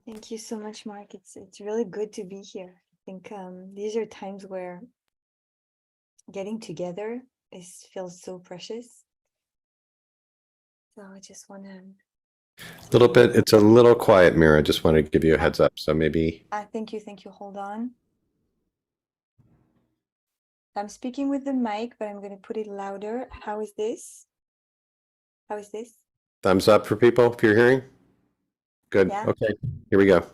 Thank you so much, Mark. It's really good to be here. I think these are times where getting together feels so precious. So I just want to. A little bit. It's a little quiet, Mira. Just want to give you a heads up. So maybe Thank you. Hold on. I'm speaking with the mic, but I'm going to put it louder. How is this? thumbs up for people if you're hearing. Good. Yeah. Okay. Here we go.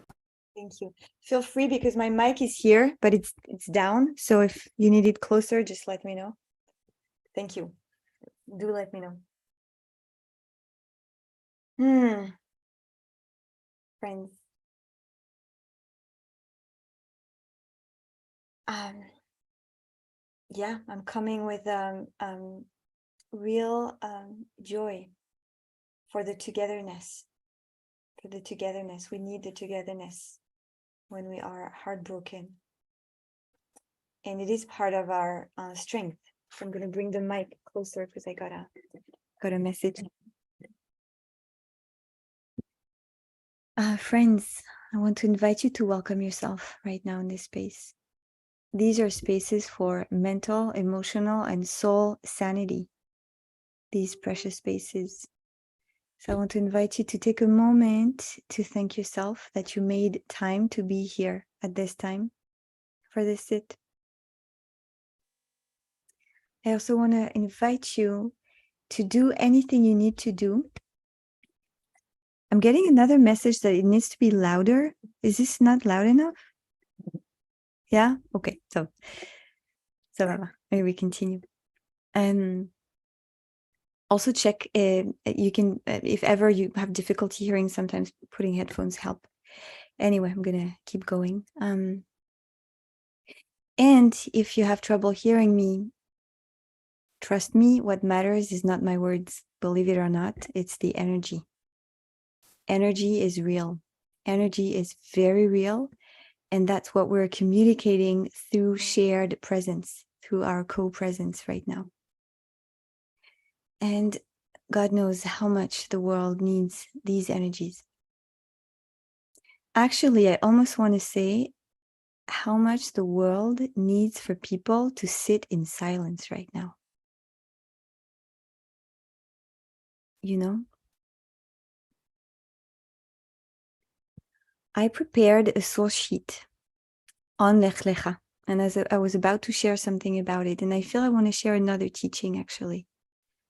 Thank you. Feel free because my mic is here, but it's down. So if you need it closer, just let me know. Thank you. Do let me know. Friends. Yeah, I'm coming with real joy for the togetherness. We need the togetherness when we are heartbroken. And it is part of our strength. So I'm going to bring the mic closer because I got a message. Friends, I want to invite you to welcome yourself right now in this space. These are spaces for mental, emotional, and soul sanity. These precious spaces. So I want to invite you to take a moment to thank yourself that you made time to be here at this time for this sit. I also want to invite you to do anything you need to do. I'm getting another message that it needs to be louder. Is this not loud enough? Yeah? Okay. So Rabbah, maybe we continue. Also check you can, if ever you have difficulty hearing, sometimes putting headphones help. Anyway, I'm going to keep going. And if you have trouble hearing me, trust me, what matters is not my words. Believe it or not, it's the energy. Energy is real. Energy is very real. And that's what we're communicating through shared presence, through our co-presence right now. And God knows how much the world needs these energies. Actually, I almost want to say how much the world needs for people to sit in silence right now. You know? I prepared a source sheet on Lech Lecha, and as I was about to share something about it, and I feel I want to share another teaching, actually,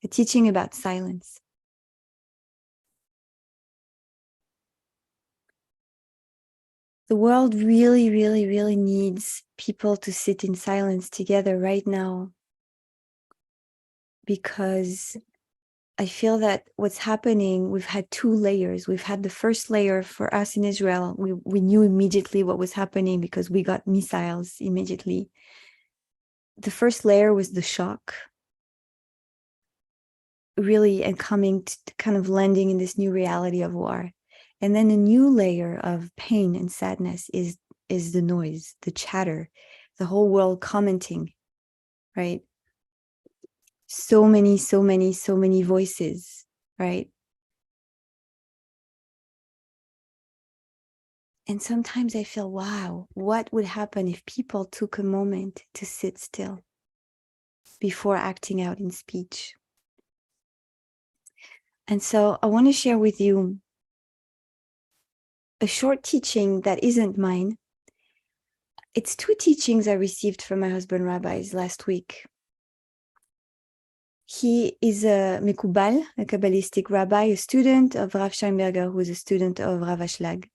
a teaching about silence. The world really, really, really needs people to sit in silence together right now, because I feel that what's happening, we've had two layers. We've had the first layer for us in Israel. We knew immediately what was happening because we got missiles immediately. The first layer was the shock, really, and coming to kind of landing in this new reality of war. And then a new layer of pain and sadness is the noise, the chatter, the whole world commenting, right? So many voices, right? And sometimes I feel, wow, what would happen if people took a moment to sit still before acting out in speech? And so I want to share with you a short teaching that isn't mine. It's two teachings I received from my husband, rabbis, last week. He is a Mekubal, a Kabbalistic rabbi, a student of Rav Scheinberger, who is a student of Rav Ashlag.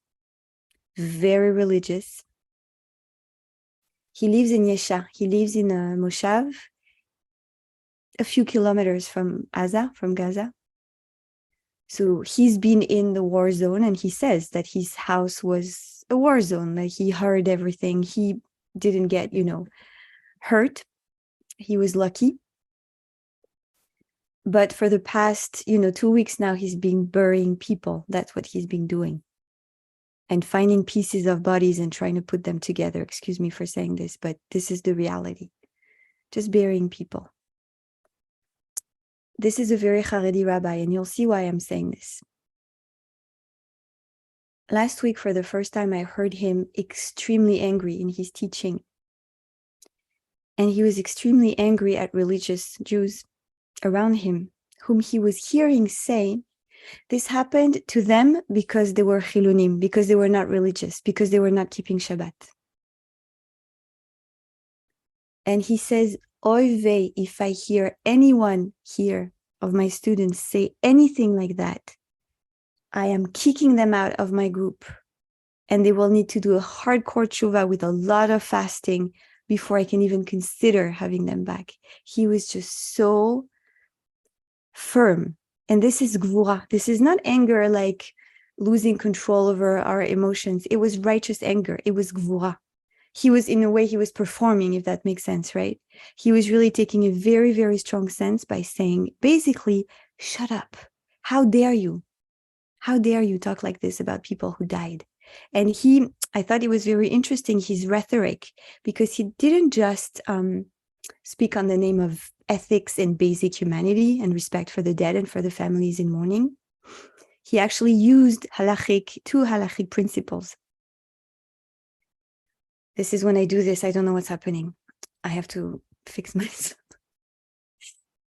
Very religious. He lives in Yesha. He lives in a Moshav, a few kilometers from Gaza. So he's been in the war zone, and he says that his house was a war zone. Like, he heard everything. He didn't get, hurt. He was lucky. But for the past, 2 weeks now, he's been burying people. That's what he's been doing. And finding pieces of bodies and trying to put them together. Excuse me for saying this, but this is the reality. Just burying people. This is a very Haredi rabbi, and you'll see why I'm saying this. last week, for the first time, I heard him extremely angry in his teaching. And he was extremely angry at religious Jews around him, whom he was hearing say, this happened to them because they were chilunim, because they were not religious, because they were not keeping Shabbat. And he says, oy vey, if I hear anyone here of my students say anything like that, I am kicking them out of my group. And they will need to do a hardcore tshuva with a lot of fasting before I can even consider having them back. He was just so firm. And this is gvura. This is not anger like losing control over our emotions. It was righteous anger. It was gvura. He was, in a way, he was performing, if that makes sense, right? He was really taking a very, very strong sense by saying, basically, shut up. How dare you? How dare you talk like this about people who died? And I thought it was very interesting, his rhetoric, because he didn't just speak on the name of ethics and basic humanity and respect for the dead and for the families in mourning. He actually used two halachic principles. This is when I do this, I don't know what's happening. I have to fix myself.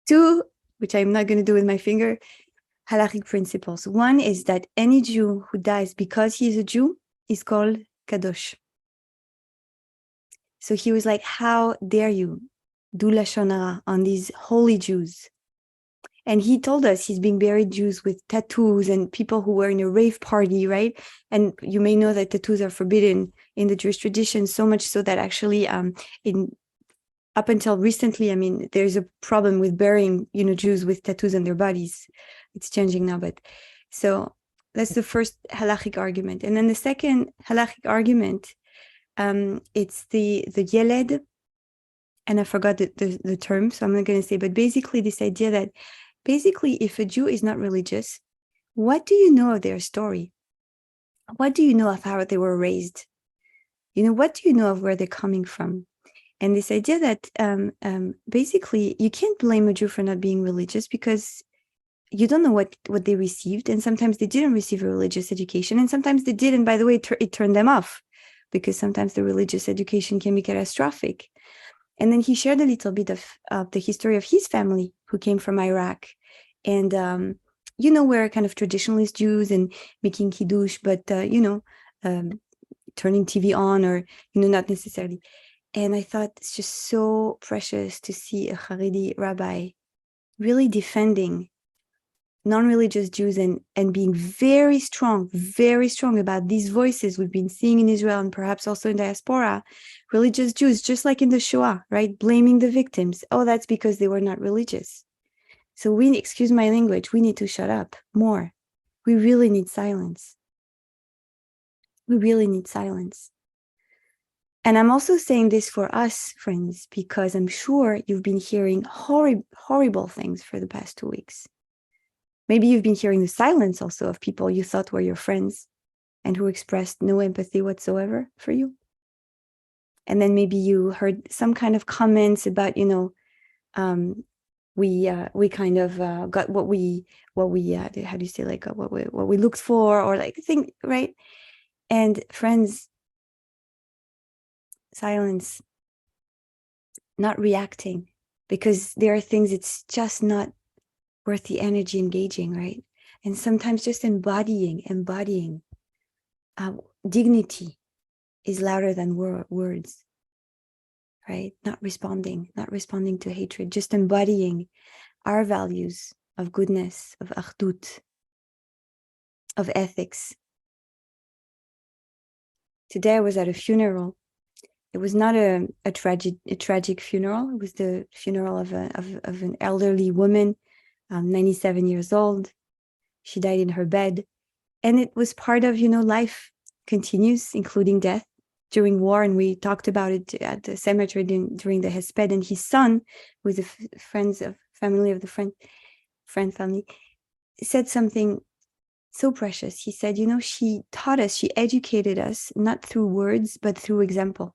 Two, which I'm not going to do with my finger, halachic principles. One is that any Jew who dies because he is a Jew is called kadosh. So he was like, how dare you do lashon hara on these holy Jews? And he told us he's being buried Jews with tattoos and people who were in a rave party, right? And you may know that tattoos are forbidden in the Jewish tradition, so much so that actually up until recently, I mean, there's a problem with burying, Jews with tattoos on their bodies. It's changing now, but so that's the first halachic argument. And then the second halachic argument, it's the yeled, and I forgot the term, so I'm not going to say, but basically this idea that basically if a Jew is not religious, what do you know of their story? What do you know of how they were raised? What do you know of where they're coming from? And this idea that basically you can't blame a Jew for not being religious because you don't know what they received. And sometimes they didn't receive a religious education. And sometimes they did. And by the way, it turned them off because sometimes the religious education can be catastrophic. And then he shared a little bit of the history of his family who came from Iraq. And, we're kind of traditionalist Jews and making kiddush, but, turning TV on or, not necessarily. And I thought it's just so precious to see a Haredi rabbi really defending non-religious Jews and being very strong about these voices we've been seeing in Israel and perhaps also in diaspora, religious Jews, just like in the Shoah, right? Blaming the victims. Oh, that's because they were not religious. So excuse my language, we need to shut up more. We really need silence. We really need silence. And I'm also saying this for us, friends, because I'm sure you've been hearing horrible things for the past 2 weeks. Maybe you've been hearing the silence also of people you thought were your friends and who expressed no empathy whatsoever for you. And then maybe you heard some kind of comments about, we kind of got what we how do you say, like what we looked for, or like think, right? And friends, silence, not reacting, because there are things it's just not worth the energy engaging, right? And sometimes just embodying dignity is louder than words, right? Not responding to hatred, just embodying our values of goodness, of achdut, of ethics. Today I was at a funeral. It was not a tragic funeral. It was the funeral of an elderly woman, 97 years old. She died in her bed. And it was part of, life continues, including death during war. And we talked about it at the cemetery during the Hesped. And his son, who was family of the friend family, said something so precious. He said, she taught us, she educated us, not through words, but through example.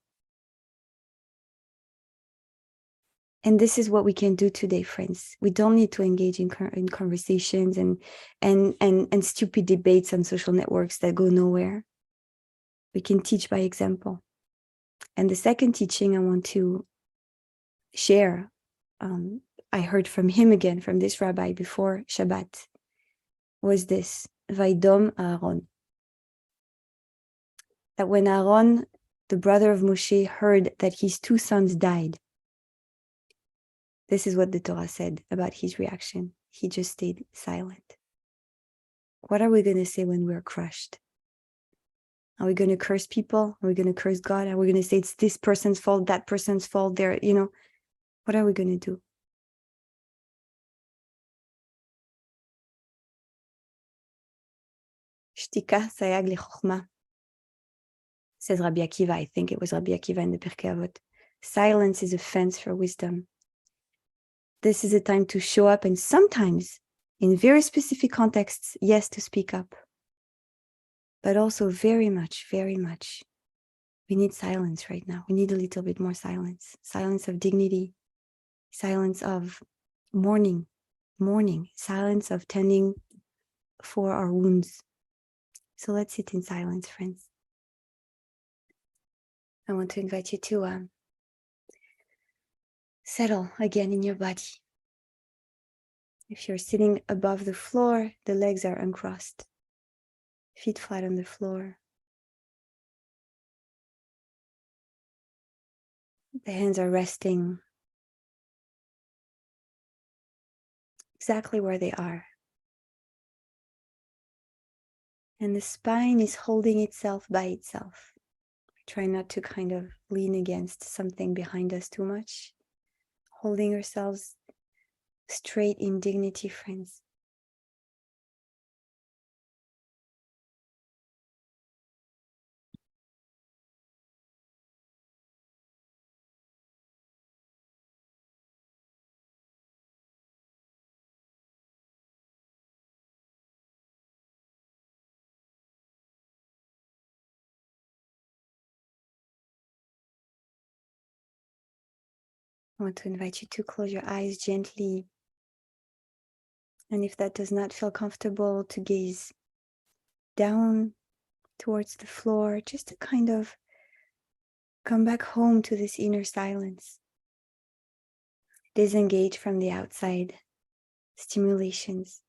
And this is what we can do today, friends. We don't need to engage in conversations and stupid debates on social networks that go nowhere. We can teach by example. And the second teaching I want to share, I heard from him again, from this rabbi before Shabbat, was this, Vaidom Aaron. That when Aaron, the brother of Moshe, heard that his two sons died, this is what the Torah said about his reaction. He just stayed silent. What are we going to say when we're crushed? Are we going to curse people? Are we going to curse God? Are we going to say it's this person's fault, that person's fault? What are we going to do? Shtika sayag lichochma, says Rabbi Akiva. I think it was Rabbi Akiva in the Pirkei Avot. Silence is a fence for wisdom. This is a time to show up, and sometimes, in very specific contexts, yes, to speak up. But also very much, we need silence right now. We need a little bit more silence. Silence of dignity, silence of mourning, silence of tending for our wounds. So let's sit in silence, friends. I want to invite you to settle again in your body. If you're sitting above the floor, the legs are uncrossed, feet flat on the floor. The hands are resting exactly where they are. And the spine is holding itself by itself. Try not to kind of lean against something behind us too much. Holding ourselves straight in dignity, friends. I want to invite you to close your eyes gently. And if that does not feel comfortable, to gaze down towards the floor, just to kind of come back home to this inner silence. Disengage from the outside stimulations.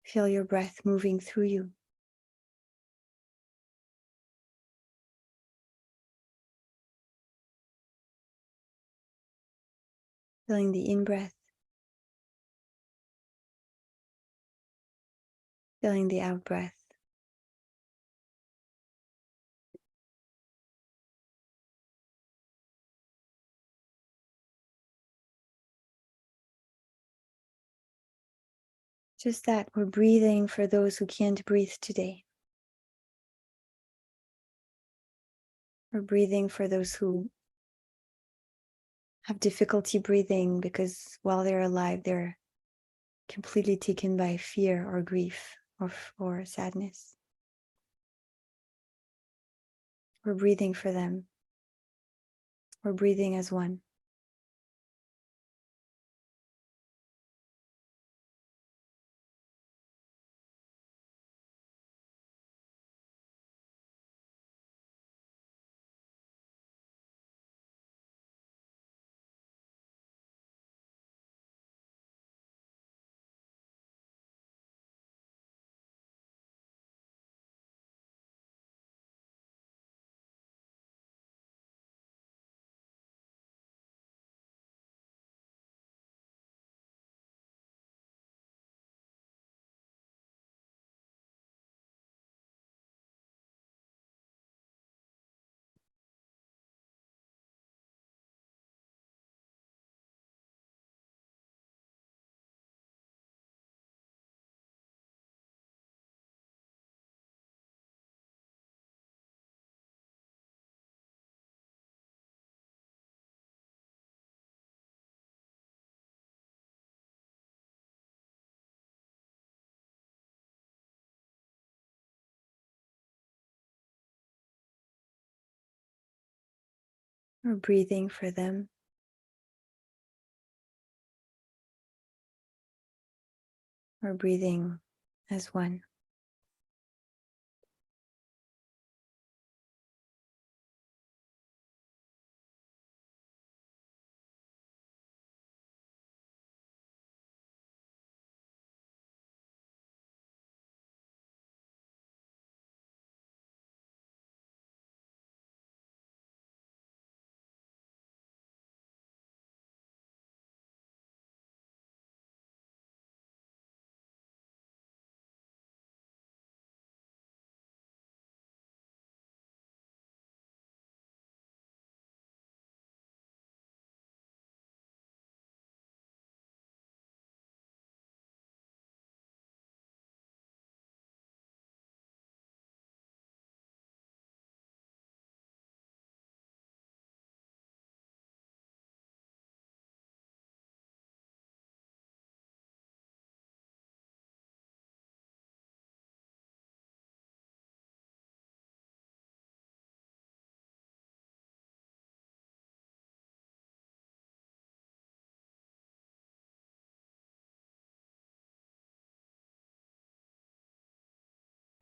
Feel your breath moving through you. Feeling the in-breath. Feeling the out-breath. Just that, we're breathing for those who can't breathe today. We're breathing for those who have difficulty breathing because while they're alive, they're completely taken by fear or grief or sadness. We're breathing for them. We're breathing as one. or breathing for them. Or breathing as one.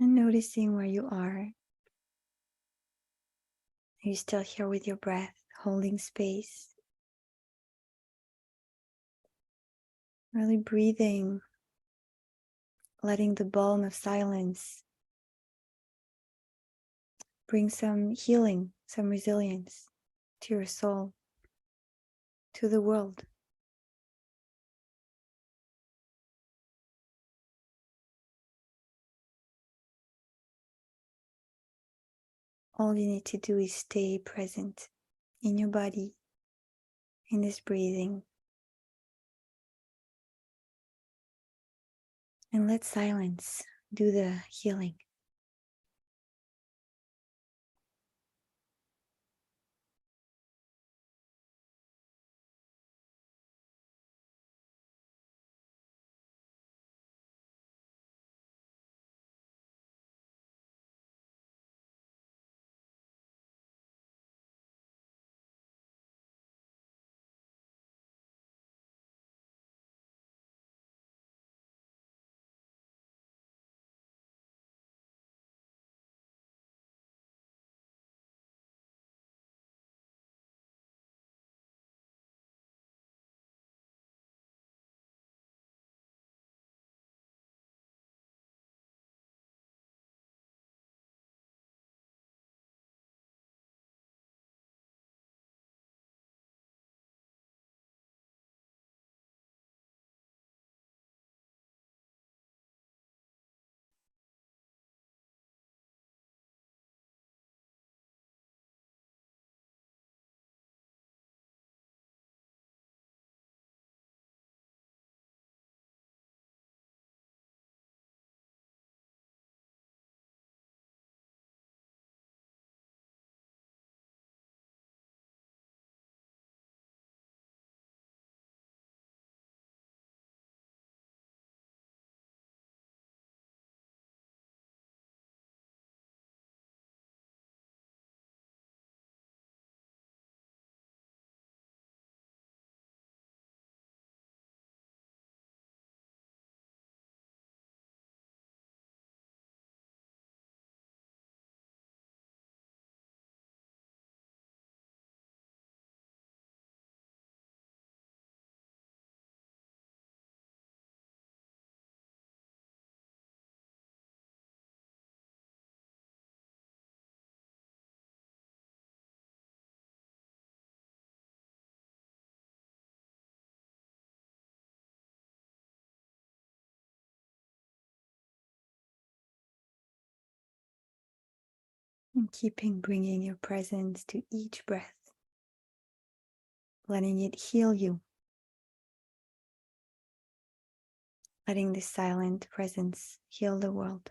And noticing where you are. Are you still here with your breath, holding space? Really breathing, letting the balm of silence bring some healing, some resilience to your soul, to the world. All you need to do is stay present in your body, in this breathing. And let silence do the healing. And keeping bringing your presence to each breath, letting it heal you, letting this silent presence heal the world.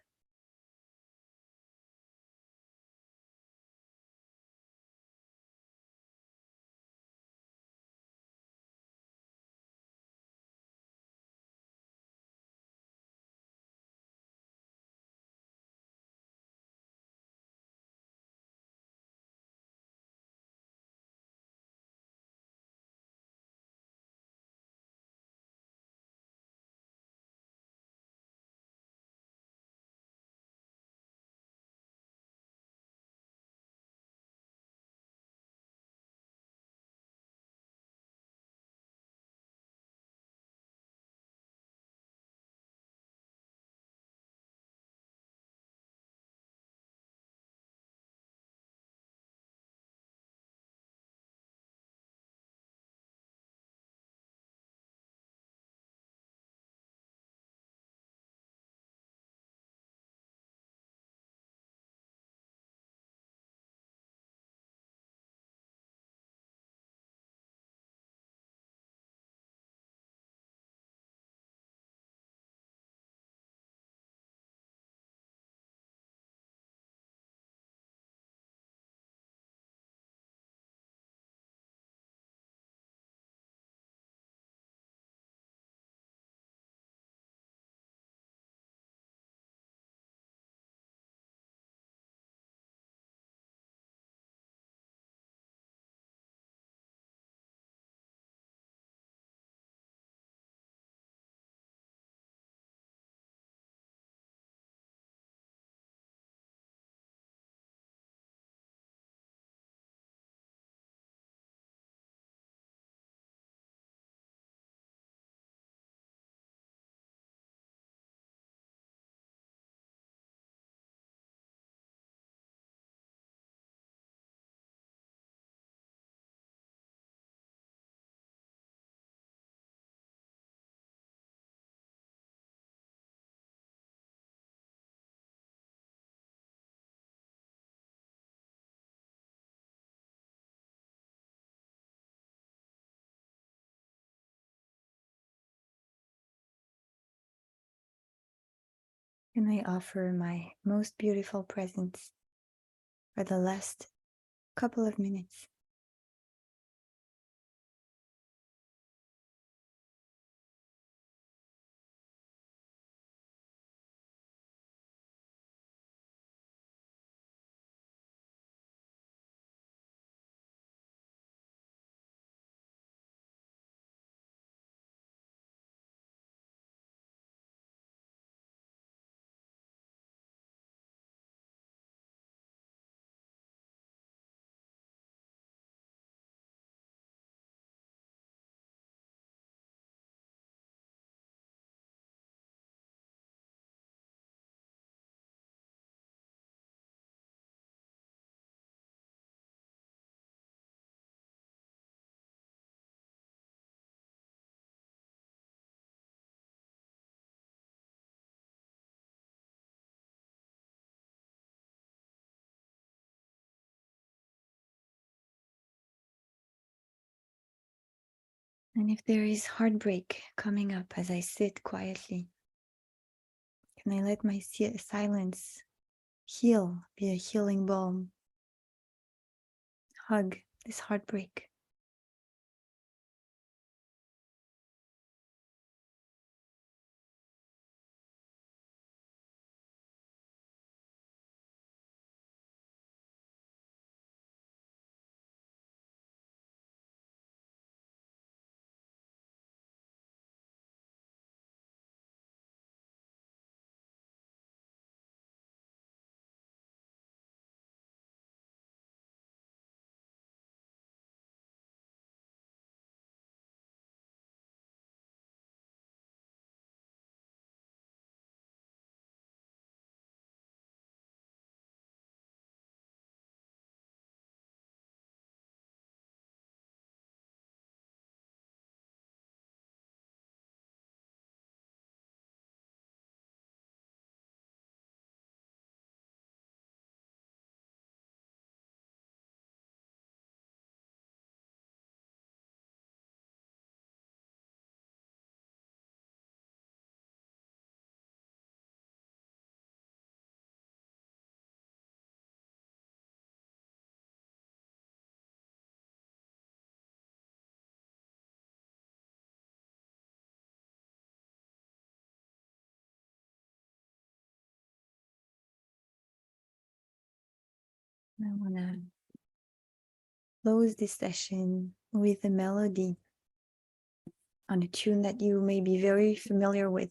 And I offer my most beautiful presence for the last couple of minutes. And if there is heartbreak coming up as I sit quietly, can I let my silence heal, be a healing balm, hug this heartbreak? I want to close this session with a melody on a tune that you may be very familiar with.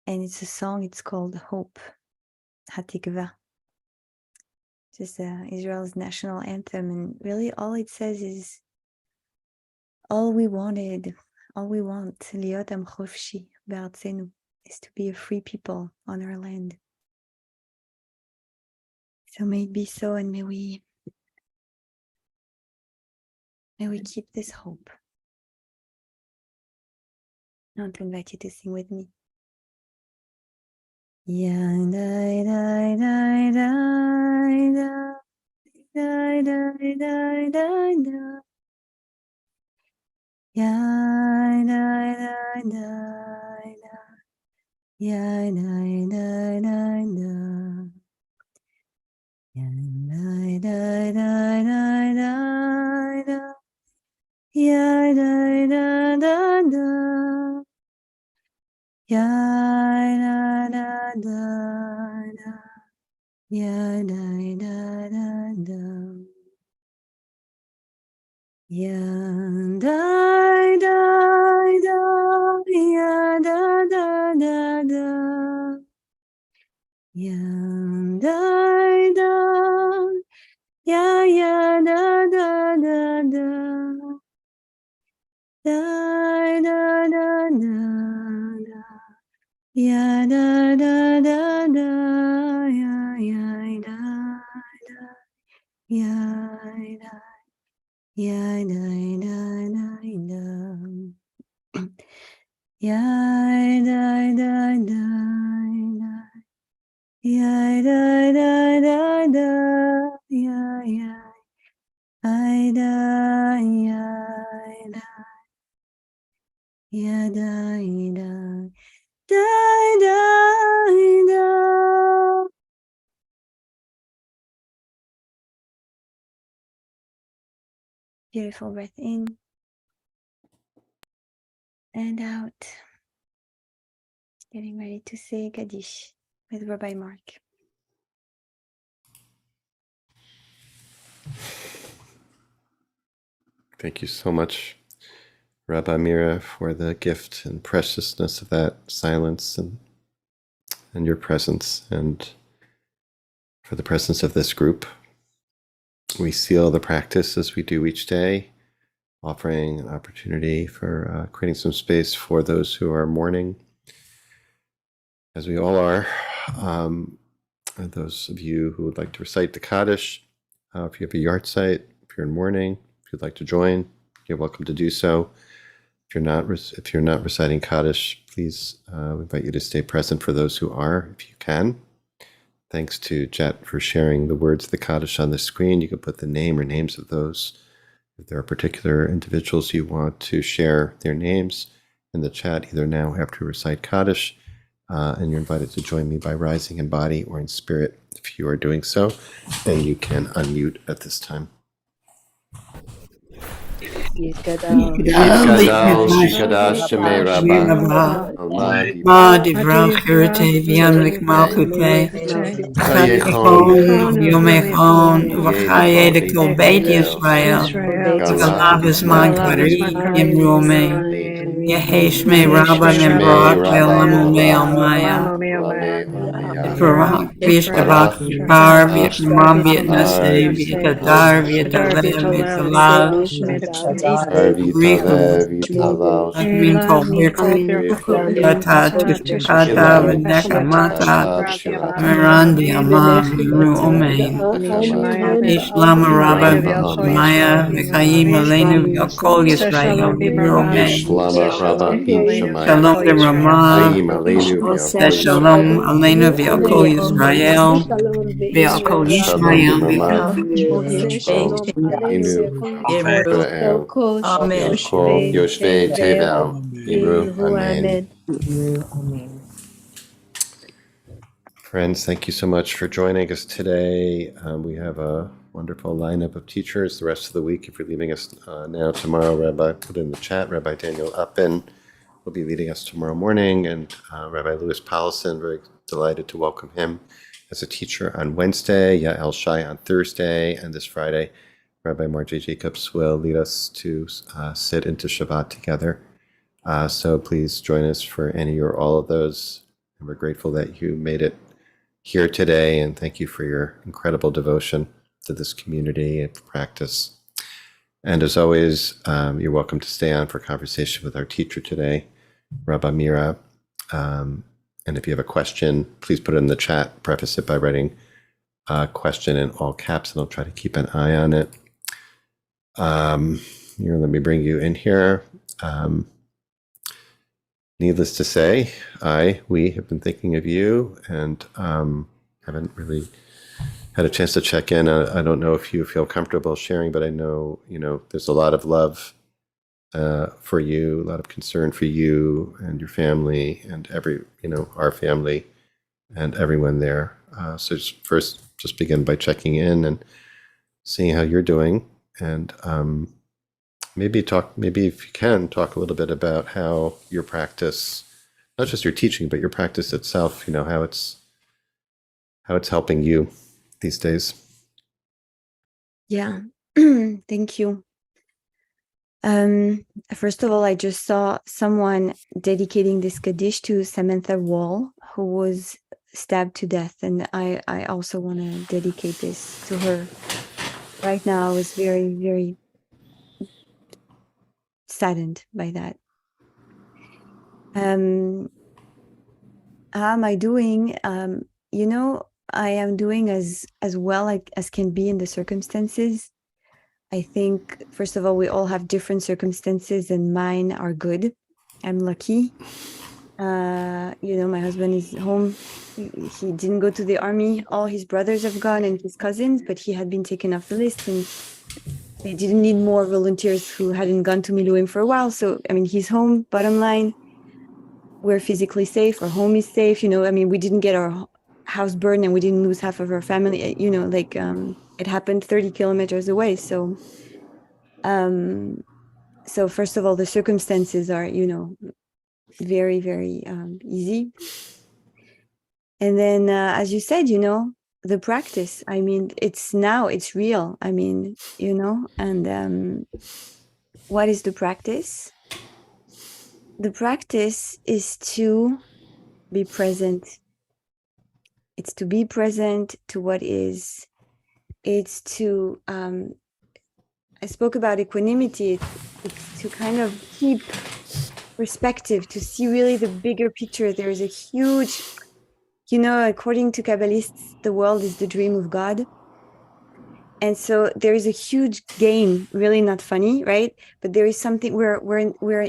And it's a song, it's called Hope, Hatikva. Just Israel's national anthem. And really all it says is, all we want, Liot Am Chofshi Be'artzenu, is to be a free people on our land. So may it be so, and may we keep this hope. I want to invite you to sing with me. Ya dai dai dai dai dai dai dai dai dai. Ya dai dai dai dai. Ya dai dai dai dai. Ya dai dai dai dai dai dai. Ya dai dai dai dai. Ya da da da da. Ya da da da da. Ya da da da. Ya da da da da. Ya da da. Ya da da da da. Da da da da. Ya da da da da, ya da da, ya da, ya da da da da, ya da da da, ya da da da da, I da, ya da, ya da da, da da. Beautiful breath in and out. Getting ready to say Kaddish with Rabbi Mark. Thank you so much, Rabbi Mira, for the gift and preciousness of that silence and your presence, and for the presence of this group. We seal the practice as we do each day, offering an opportunity for creating some space for those who are mourning, as we all are. And those of you who would like to recite the Kaddish, if you have a yard site, if you're in mourning, if you'd like to join, you're welcome to do so. If you're not reciting Kaddish, please, we invite you to stay present for those who are, if you can. Thanks to Jet for sharing the words of the Kaddish on the screen. You can put the name or names of those. If there are particular individuals you want to share their names in the chat, either now or after we recite Kaddish, and you're invited to join me by rising in body or in spirit if you are doing so, and you can unmute at this time. Yizgadal, Shikadash, Shemei Rabbah, Allah, Ma Divrach, Yurte, Vianrik Malkute, Chachikon, Yomechon, Vachaye, the Kolbeit Yisrael, Galav is Mankari, Imrume, Yeheshme Rabban and Barak, Velamume Almaya, Barak, Vishkavak, Bar, Vietnam, Vietnase, Vietadar, Vietalev, Vietalav, Riku, Admin Kol Birku, Tata, Tushkata, Vedeka Mata, Mirandi Amam, Miru Omein, Islam Rabba, Shemaya, Vekayim Aleinu, Yakol Yisrael, Miru Omein, Shalom de Ramah, Shalom Aleinu, Yakol Yisrael, Yakol Yisrael, Amen. Yoshvei Tevel, Imru, Amen. Friends, thank you so much for joining us today. We have a wonderful lineup of teachers the rest of the week. If you're leaving us now, tomorrow, Rabbi, put in the chat, Rabbi Daniel Uppin will be leading us tomorrow morning, and Rabbi Louis Paulson, very delighted to welcome him as a teacher on Wednesday, Yael Shai on Thursday, and this Friday, Rabbi Margie Jacobs will lead us to sit into Shabbat together. So please join us for any or all of those. And we're grateful that you made it here today, and thank you for your incredible devotion to this community and practice. And as always, you're welcome to stay on for conversation with our teacher today, Rabbi Mira. And if you have a question, please put it in the chat. Preface it by writing a question in all caps, and I'll try to keep an eye on it. Let me bring you in here. Needless to say, we have been thinking of you, and haven't really had a chance to check in. I don't know if you feel comfortable sharing, but I know, there's a lot of love for you, a lot of concern for you and your family and our family and everyone there. So just begin by checking in and seeing how you're doing, and maybe if you can talk a little bit about how your practice, not just your teaching, but your practice itself, how it's helping you these days. Yeah, thank you. First of all, I just saw someone dedicating this Kaddish to Samantha Weil, who was stabbed to death, and I also want to dedicate this to her. Right now, I was very, very saddened by that. How am I doing? I am doing as well as can be in the circumstances. I think, first of all, we all have different circumstances, and mine are good. I'm lucky. My husband is home. He didn't go to the army. All his brothers have gone and his cousins, but he had been taken off the list, and they didn't need more volunteers who hadn't gone to Miluim for a while. So, he's home. Bottom line, we're physically safe. Our home is safe. We didn't get our house burned, and we didn't lose half of our family. It happened 30 kilometers away. So So first of all, the circumstances are, very, very easy. And then, as you said, the practice, I mean, it's real. I mean, and what is the practice? The practice is to be present. It's to be present to what is. It's to, I spoke about equanimity. It's to kind of keep perspective, to see really the bigger picture. There's a huge, according to Kabbalists, the world is the dream of God. And so there is a huge game, really not funny, right? But there is something, we're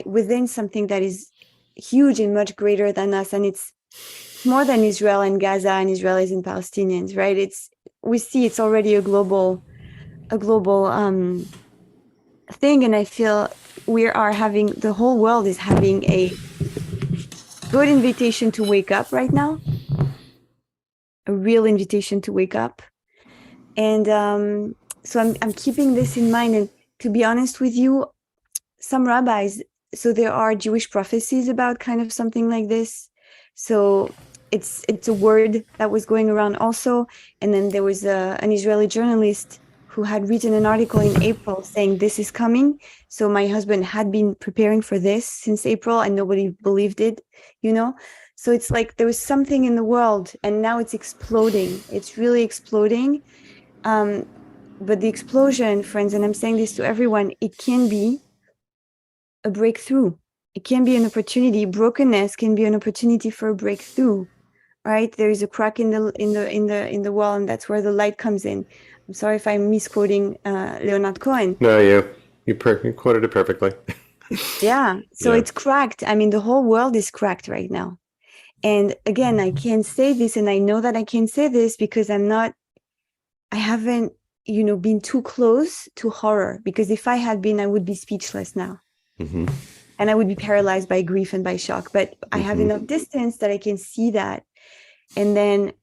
within something that is huge and much greater than us. And it's more than Israel and Gaza and Israelis and Palestinians, right? We see it's already a global thing. And I feel the whole world is having a good invitation to wake up right now, a real invitation to wake up. And so I'm keeping this in mind. And to be honest with you, some rabbis, so there are Jewish prophecies about kind of something like this. So it's a word that was going around also. And then there was an Israeli journalist who had written an article in April saying this is coming. So my husband had been preparing for this since April and nobody believed it, So it's like there was something in the world and now it's exploding. It's really exploding. But the explosion, friends, and I'm saying this to everyone, it can be a breakthrough. It can be an opportunity. Brokenness can be an opportunity for a breakthrough, right? There is a crack in the wall, and that's where the light comes in. I'm sorry if I'm misquoting Leonard Cohen. No, you quoted it perfectly. Yeah. So Yeah. it's cracked. I mean, the whole world is cracked right now. And again, I can say this, and I know that I can say this because I haven't, been too close to horror, because if I had been, I would be speechless now. Mm-hmm. And I would be paralyzed by grief and by shock. But I have enough distance that I can see that. And then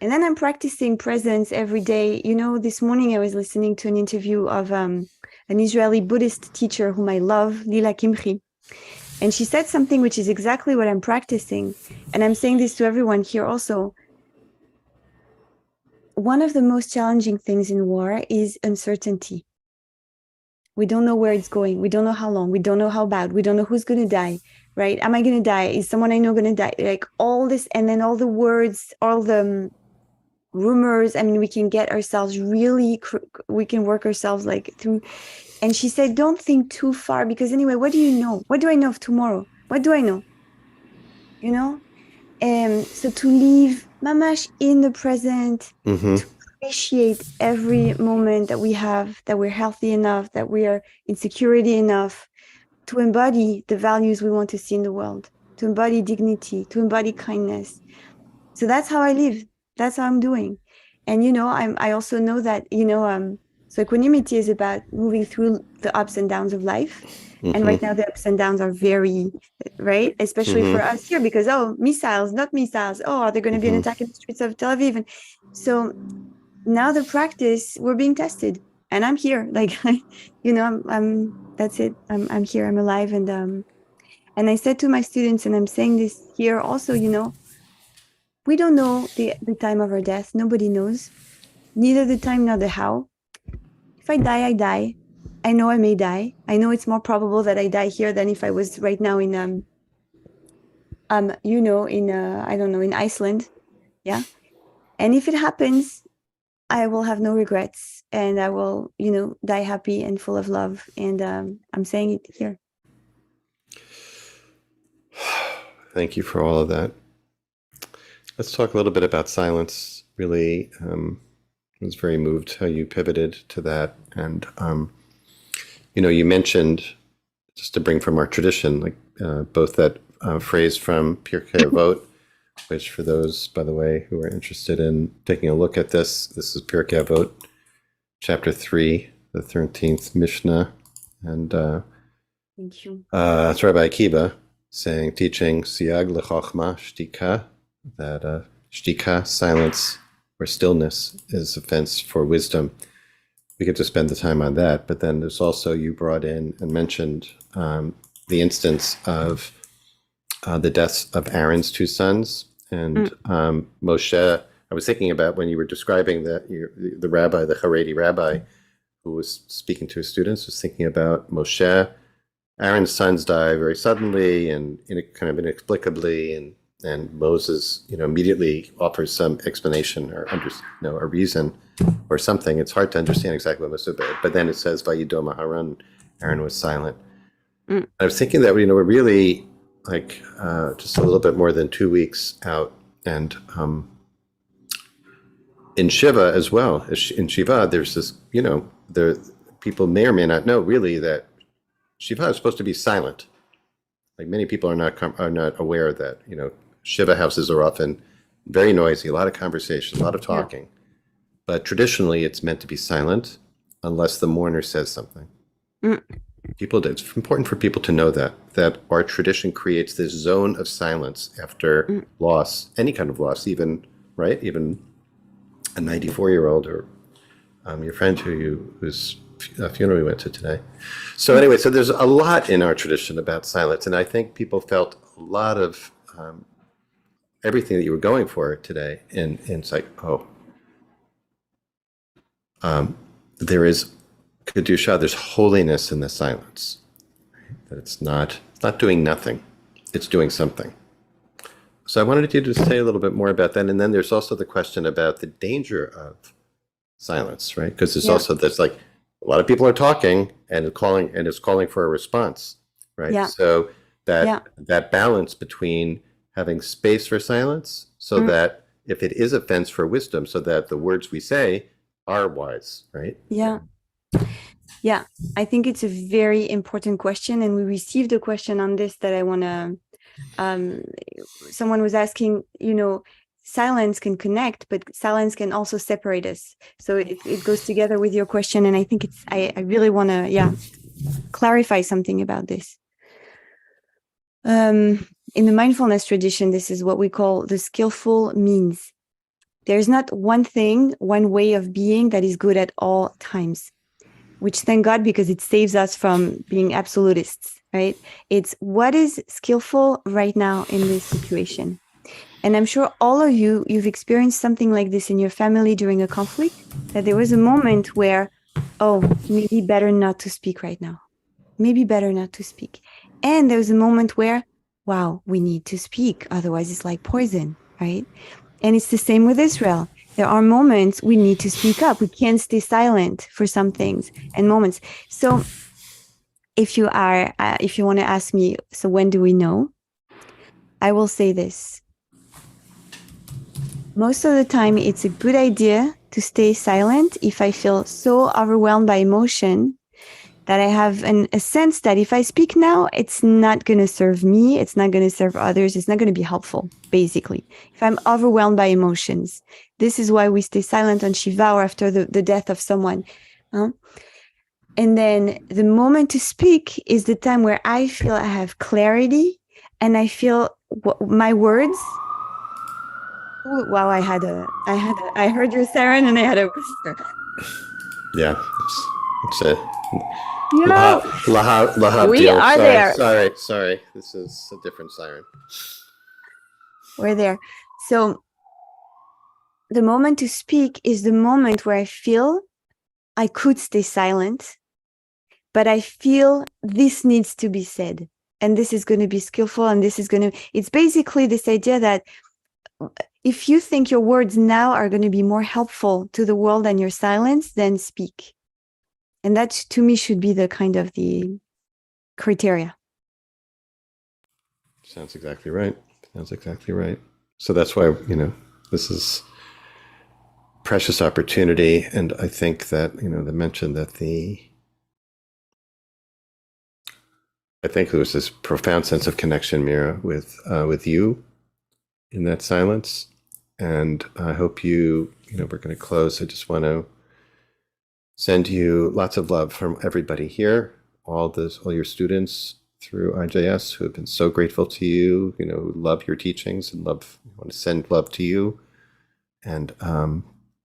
I'm practicing presence every day. This morning I was listening to an interview of an Israeli Buddhist teacher whom I love, Lila Kimchi. And she said something which is exactly what I'm practicing. And I'm saying this to everyone here also. One of the most challenging things in war is uncertainty. We don't know where it's going. We don't know how long. We don't know how bad. We don't know who's going to die, right? Am I going to die? Is someone I know going to die? Like all this, and then all the words, all the rumors. I mean, we can get ourselves we can work ourselves like through. And she said, don't think too far, because anyway, what do you know? What do I know of tomorrow? What do I know? So to live mamash in the present, to appreciate every moment that we have, that we're healthy enough, that we are in security enough, to embody the values we want to see in the world, to embody dignity, to embody kindness. So that's how I live. That's how I'm doing. And, I also know that, so equanimity is about moving through the ups and downs of life. And right now the ups and downs are very, right? Especially for us here, because, missiles, not missiles. Oh, are there going to be an attack in the streets of Tel Aviv? And so now the practice, we're being tested, and I'm here. Like, I'm that's it. I'm here. I'm alive. And I said to my students, and I'm saying this here also, we don't know the time of our death. Nobody knows. Neither the time nor the how. If I die, I die. I know I may die. I know it's more probable that I die here than if I was right now in I don't know, in Iceland. Yeah. And if it happens, I will have no regrets, and I will, die happy and full of love. And I'm saying it here. Thank you for all of that. Let's talk a little bit about silence. Really, I was very moved how you pivoted to that. And, you mentioned, just to bring from our tradition, like both that phrase from Pirkei Avot, which for those, by the way, who are interested in taking a look at this is Pirkei Avot, chapter 3, the 13th Mishnah. And Thank you. It's Rabbi Akiva teaching Siag L'Chochma Shtika, that Shtika, silence or stillness, is offense for wisdom. we could just spend the time on that. But then there's also, you brought in and mentioned the instance of the deaths of Aaron's two sons and Moshe. I was thinking about when you were describing the rabbi, the Haredi rabbi, who was speaking to his students, was thinking about Moshe. Aaron's sons die very suddenly and kind of inexplicably, and Moses, immediately offers some explanation or a reason or something. It's hard to understand exactly what Moshe did, but then it says Vayidom Aharon, Aaron was silent. I was thinking that we're really like just a little bit more than 2 weeks out, and in Shiva as well. In Shiva, there's this, people may or may not know really that Shiva is supposed to be silent. Like many people are not aware that, Shiva houses are often very noisy, a lot of conversation, a lot of talking. Yeah. But traditionally, it's meant to be silent unless the mourner says something. It's important for people to know that our tradition creates this zone of silence after loss, any kind of loss, even a 94-year-old or your friend whose funeral we went to today. So anyway, so there's a lot in our tradition about silence, and I think people felt a lot of everything that you were going for today, and it's like, there is Kedusha, there's holiness in the silence. Right? That it's not doing nothing, it's doing something. So I wanted you to say a little bit more about that, and then there's also the question about the danger of silence, right? Because there's like a lot of people are talking and it's calling for a response, right? Yeah. So that balance between having space for silence, so that if it is offense for wisdom, so that the words we say are wise, right? Yeah. Yeah, I think it's a very important question, and we received a question on this that I want to. Someone was asking, silence can connect, but silence can also separate us. So it goes together with your question, and I think I really want to, clarify something about this. In the mindfulness tradition, this is what we call the skillful means. There's not one thing, one way of being that is good at all times, which thank God, because it saves us from being absolutists, right? It's what is skillful right now in this situation. And I'm sure all of you've experienced something like this in your family during a conflict, that there was a moment where, maybe better not to speak right now. Maybe better not to speak. And there was a moment where, wow, we need to speak. Otherwise, it's like poison, right? And it's the same with Israel. There are moments we need to speak up. We can't stay silent for some things and moments. So if you want to ask me, so when do we know? I will say this. Most of the time, it's a good idea to stay silent if I feel so overwhelmed by emotion that I have a sense that if I speak now, it's not going to serve me, it's not going to serve others, it's not going to be helpful, basically. If I'm overwhelmed by emotions, this is why we stay silent on Shiva or after the death of someone. And then the moment to speak is the time where I feel I have clarity and I feel my words. Wow, I heard your siren and I had a whisper. Yeah, it's a we deal. are there. Sorry. This is a different siren. We're there. So the moment to speak is the moment where I feel I could stay silent, but I feel this needs to be said. And this is going to be skillful. And it's basically this idea that if you think your words now are going to be more helpful to the world than your silence, then speak. And that, to me, should be the kind of the criteria. Sounds exactly right. So that's why, this is precious opportunity. And I think that, the mention that I think there was this profound sense of connection, Mira, with you in that silence. And I hope we're going to close. I just want to send you lots of love from everybody here, all your students through IJS who have been so grateful to you, who love your teachings and want to send love to you. And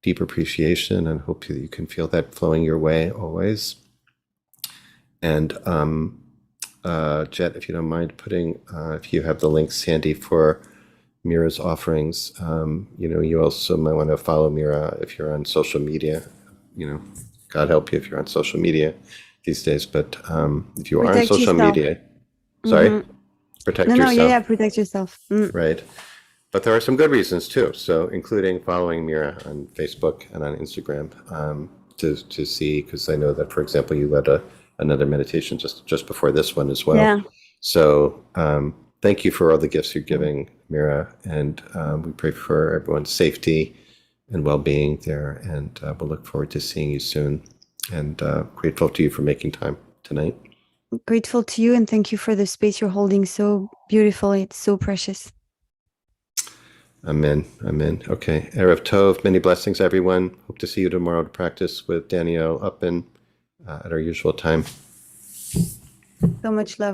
deep appreciation, and hope that you can feel that flowing your way always. And Jet, if you don't mind putting, if you have the links handy for Mira's offerings, you also might want to follow Mira if you're on social media. God help you if you're on social media these days. But if you are on social media, sorry, protect yourself. Yeah, protect yourself. Right. But there are some good reasons too. So including following Mira on Facebook and on Instagram to see, because I know that, for example, you led another meditation just before this one as well. Yeah. So thank you for all the gifts you're giving, Mira, and we pray for everyone's safety and well-being there, and we'll look forward to seeing you soon, and grateful to you for making time tonight. Grateful to you, and thank you for the space you're holding so beautifully. It's so precious. Amen. Amen. Okay. Erev Tov. Many blessings, everyone. Hope to see you tomorrow to practice with Danielle up at our usual time. So much love.